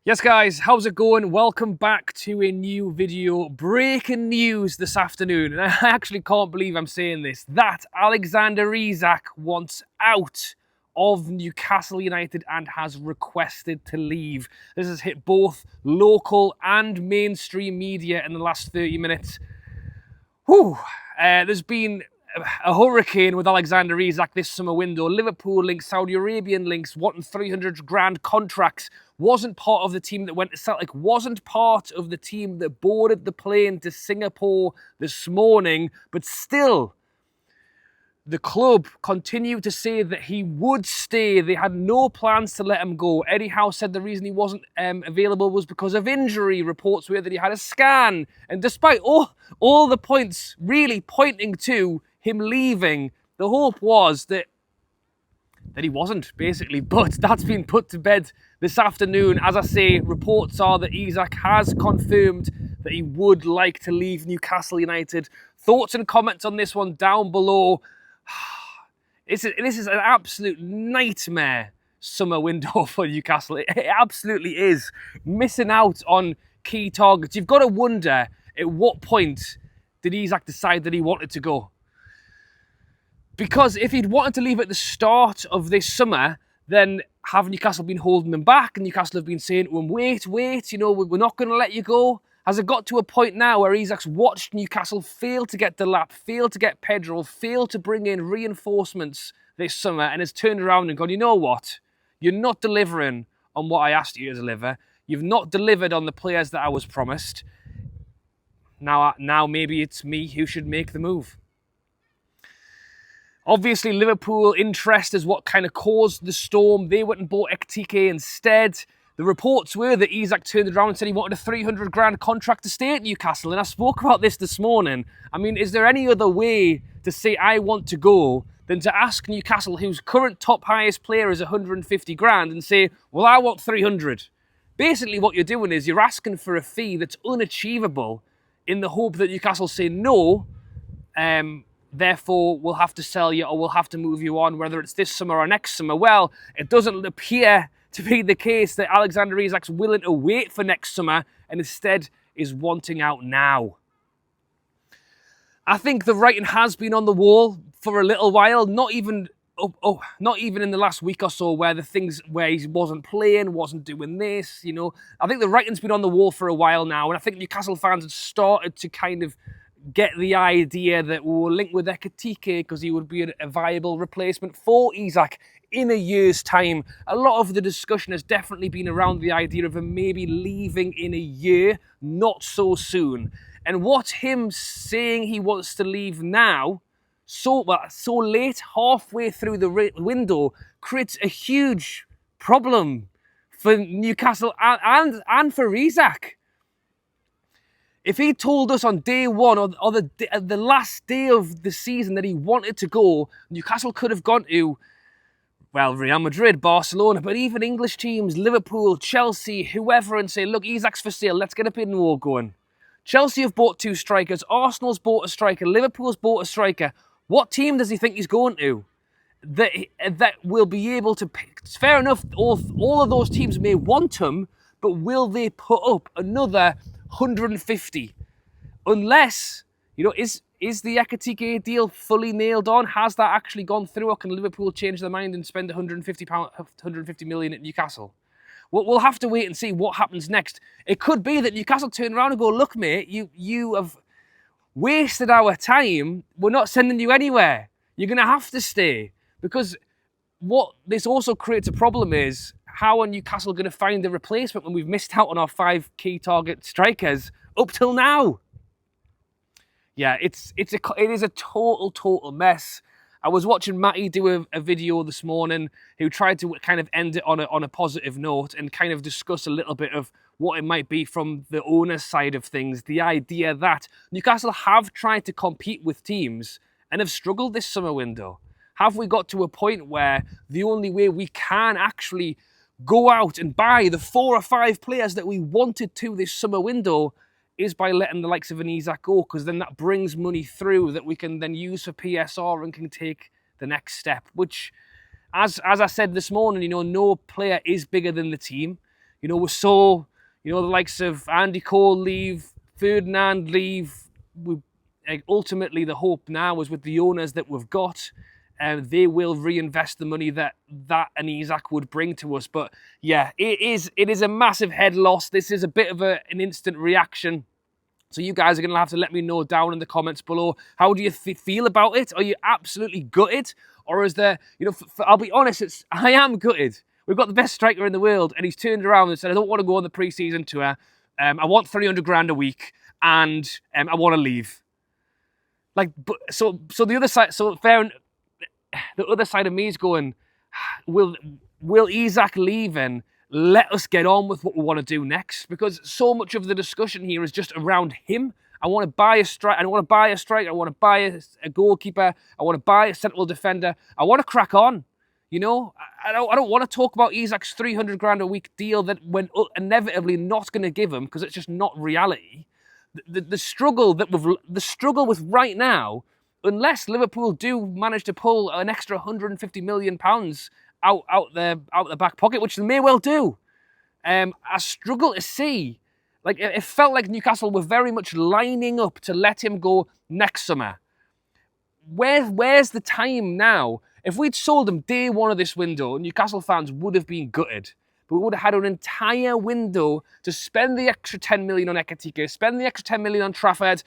Yes guys, how's it going? Welcome back to a new video. Breaking news this afternoon, and I actually can't believe I'm saying this, that Alexander Isak wants out of Newcastle United and has requested to leave. This has hit both local and mainstream media in the last 30 minutes. Whew. There's been a hurricane with Alexander Isak this summer window. Liverpool links, Saudi Arabian links, wanting 300 grand contracts. Wasn't part of the team that went to Celtic, wasn't part of the team that boarded the plane to Singapore this morning, but still, the club continued to say that he would stay. They had no plans to let him go. Eddie Howe said the reason he wasn't available was because of injury. Reports were that he had a scan. And despite all the points really pointing to him leaving, the hope was that he wasn't, basically. But that's been put to bed this afternoon. As I say, reports are that Isak has confirmed that he would like to leave Newcastle United. Thoughts and comments on this one down below. This is an absolute nightmare summer window for Newcastle. It absolutely is. Missing out on key targets. You've got to wonder, at what point did Isak decide that he wanted to go? Because if he'd wanted to leave at the start of this summer, then have Newcastle been holding him back? And Newcastle have been saying to him, wait, we're not going to let you go. Has it got to a point now where Isak's watched Newcastle fail to get Delap, fail to get Pedro, fail to bring in reinforcements this summer, and has turned around and gone, you know what? You're not delivering on what I asked you to deliver. You've not delivered on the players that I was promised. Now maybe it's me who should make the move. Obviously, Liverpool interest is what kind of caused the storm. They went and bought Ekitike instead. The reports were that Isak turned around and said he wanted a 300 grand contract to stay at Newcastle. And I spoke about this morning. I mean, is there any other way to say I want to go than to ask Newcastle, whose current top highest player is 150 grand, and say, well, I want 300. Basically, what you're doing is you're asking for a fee that's unachievable in the hope that Newcastle say no, therefore we'll have to sell you or we'll have to move you on, whether it's this summer or next summer. Well, it doesn't appear to be the case that Alexander Isak's willing to wait for next summer and instead is wanting out now. I think the writing has been on the wall for a little while, not even in the last week or so, where he wasn't playing, wasn't doing this, I think the writing's been on the wall for a while now, and I think Newcastle fans have started to kind of get the idea that we'll link with Ekitike because he would be a viable replacement for Isak in a year's time. A lot of the discussion has definitely been around the idea of him maybe leaving in a year, not so soon. And what him saying he wants to leave now, so late, halfway through the window, creates a huge problem for Newcastle and for Isak. If he told us on day one or the last day of the season that he wanted to go, Newcastle could have gone to, well, Real Madrid, Barcelona, but even English teams, Liverpool, Chelsea, whoever, and say, look, Isak's for sale, let's get a bid war going. Chelsea have bought 2 strikers, Arsenal's bought a striker, Liverpool's bought a striker. What team does he think he's going to that will be able to pick? It's fair enough, all of those teams may want him, but will they put up another 150? Unless, is the Ekitike deal fully nailed on? Has that actually gone through, or can Liverpool change their mind and spend 150 million at Newcastle? We'll have to wait and see what happens next. It could be that Newcastle turn around and go, look, mate, you have wasted our time. We're not sending you anywhere. You're going to have to stay. Because what this also creates a problem is, how are Newcastle going to find a replacement when we've missed out on our 5 key target strikers up till now? Yeah, it is a total mess. I was watching Matty do a video this morning who tried to kind of end it on a positive note and kind of discuss a little bit of what it might be from the owner's side of things. The idea that Newcastle have tried to compete with teams and have struggled this summer window. Have we got to a point where the only way we can actually go out and buy the 4 or 5 players that we wanted to this summer window is by letting the likes of an Isak go, because then that brings money through that we can then use for PSR and can take the next step, which, as I said this morning, no player is bigger than the team. We saw, the likes of Andy Cole leave, Ferdinand leave. Ultimately, the hope now is with the owners that we've got, they will reinvest the money that and Isak would bring to us. But yeah, it is a massive head loss. This is a bit of an instant reaction. So you guys are going to have to let me know down in the comments below. How do you feel about it? Are you absolutely gutted? Or is there, I'll be honest, I am gutted. We've got the best striker in the world, and he's turned around and said, I don't want to go on the pre-season tour. I want 300 grand a week, and I want to leave. So the other side, the other side of me is going, will Isak leave and let us get on with what we want to do next? Because so much of the discussion here is just around him. I want to buy a striker. I want to buy a striker. I want to buy a goalkeeper. I want to buy a central defender. I want to crack on. I don't want to talk about Isak's 300 grand a week deal that we're inevitably not going to give him, because it's just not reality. The struggle with right now, unless Liverpool do manage to pull an extra £150 million out the back pocket, which they may well do, I struggle to see. It felt like Newcastle were very much lining up to let him go next summer. Where's the time now? If we'd sold him day one of this window, Newcastle fans would have been gutted. But we would have had an entire window to spend the extra 10 million on Ekitike, spend the extra 10 million on Trafford,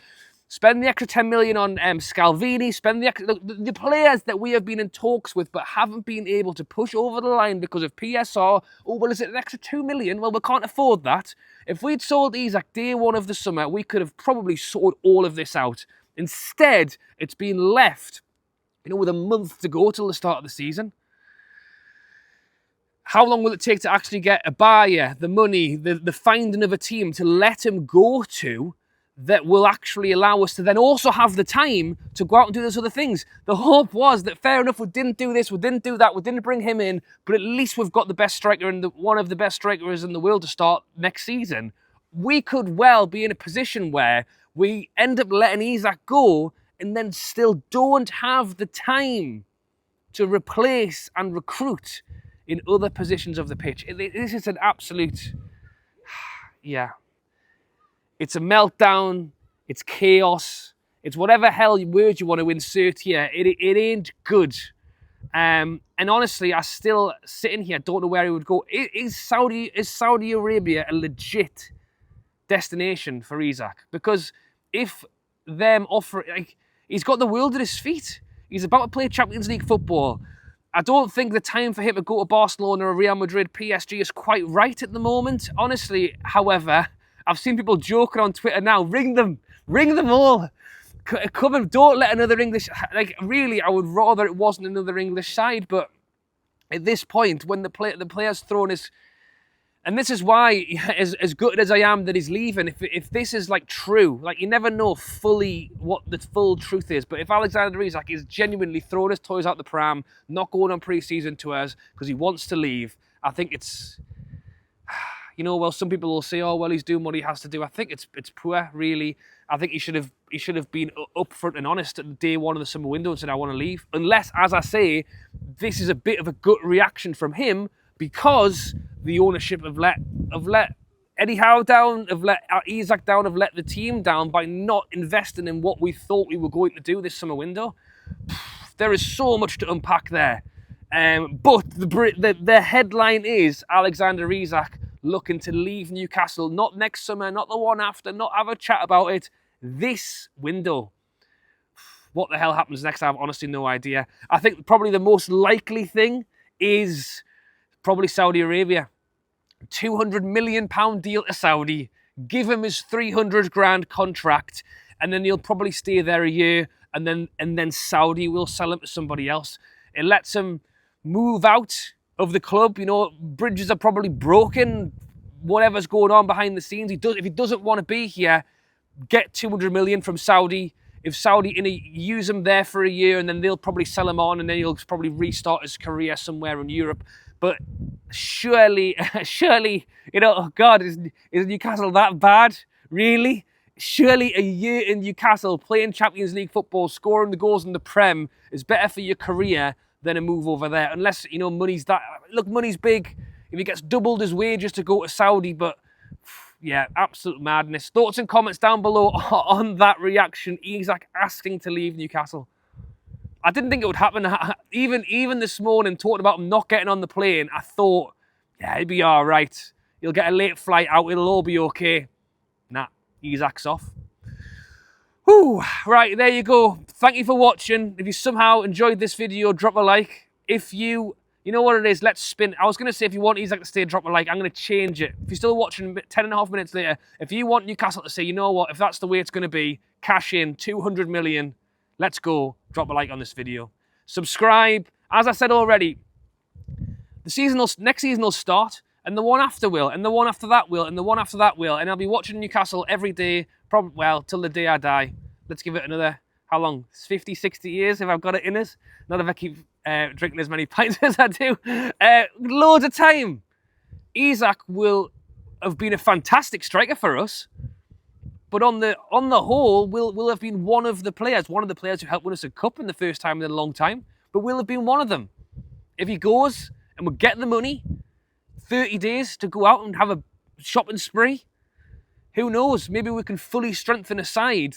spend the extra 10 million on Scalvini, spend the players that we have been in talks with but haven't been able to push over the line because of PSR. Oh, well, is it an extra 2 million? Well, we can't afford that. If we'd sold Isak day one of the summer, we could have probably sorted all of this out. Instead, it's been left, with a month to go till the start of the season. How long will it take to actually get a buyer, the money, the finding of a team to let him go to, that will actually allow us to then also have the time to go out and do those other things? The hope was that, fair enough, we didn't do this, we didn't do that, we didn't bring him in, but at least we've got the best striker and one of the best strikers in the world to start next season. We could well be in a position where we end up letting Isak go and then still don't have the time to replace and recruit in other positions of the pitch. This is an absolute, yeah. It's a meltdown, it's chaos, it's whatever hell word you want to insert here. It ain't good. And honestly, I still, sitting here, don't know where he would go. Is Saudi Arabia a legit destination for Isak? Because if them offer, he's got the world at his feet. He's about to play Champions League football. I don't think the time for him to go to Barcelona or Real Madrid, PSG is quite right at the moment. Honestly, however, I've seen people joking on Twitter now, ring them all. Come and don't let another English, really, I would rather it wasn't another English side, but at this point, when the player's thrown his, and this is why, as good as I am that he's leaving, if this is true, you never know fully what the full truth is, but if Alexander Isak is genuinely throwing his toys out the pram, not going on pre-season tours because he wants to leave, I think it's, well, some people will say, oh, well, he's doing what he has to do. I think it's poor, really. I think he should have been upfront and honest at day one of the summer window and said, I want to leave. Unless, as I say, this is a bit of a gut reaction from him because the ownership have let Eddie Howe down, have let Isak down, have let the team down by not investing in what we thought we were going to do this summer window. There is so much to unpack there. But the headline is Alexander Isak looking to leave Newcastle, not next summer, not the one after, not have a chat about it, this window. What the hell happens next? I have honestly no idea. I think probably the most likely thing is probably Saudi Arabia. £200 million deal to Saudi, give him his 300 grand contract, and then he'll probably stay there a year, and then Saudi will sell him to somebody else. It lets him move out of the club. Bridges are probably broken, whatever's going on behind the scenes. If he doesn't want to be here, get 200 million from Saudi. If Saudi use him there for a year, and then they'll probably sell him on, and then he'll probably restart his career somewhere in Europe. But surely, oh God, is Newcastle that bad? Really? Surely a year in Newcastle playing Champions League football, scoring the goals in the Prem is better for your career than a move over there. Unless, money's that... Look, money's big. if he gets doubled his wages to go to Saudi, but yeah, absolute madness. Thoughts and comments down below on that reaction. Isak asking to leave Newcastle. I didn't think it would happen. Even this morning, talking about him not getting on the plane, I thought, yeah, he'll be all right. He'll get a late flight out. It'll all be okay. Nah, Isak's off. Whew, right, there you go. Thank you for watching. If you somehow enjoyed this video, drop a like. If you know what it is, let's spin. I was going to say if you want Isak to stay, drop a like. I'm going to change it. If you're still watching 10.5 minutes later, if you want Newcastle to say, you know what, if that's the way it's going to be, cash in 200 million, let's go. Drop a like on this video. Subscribe. As I said already, next season will start, and the one after will, and the one after that will, and the one after that will, and I'll be watching Newcastle every day, probably, well, till the day I die. Let's give it another, how long? 50, 60 years if I've got it in us. Not if I keep drinking as many pints as I do. Loads of time. Isak will have been a fantastic striker for us, but on the whole, will have been one of the players who helped win us a cup in the first time in a long time, but will have been one of them. If he goes and we get the money, 30 days to go out and have a shopping spree, who knows? Maybe we can fully strengthen a side.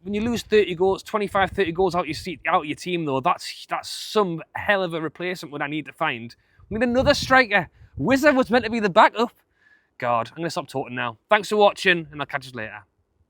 When you lose 30 goals, 25, 30 goals out your team, though, that's some hell of a replacement what I need to find. We need another striker. Wizard was meant to be the backup. God, I'm going to stop talking now. Thanks for watching, and I'll catch you later.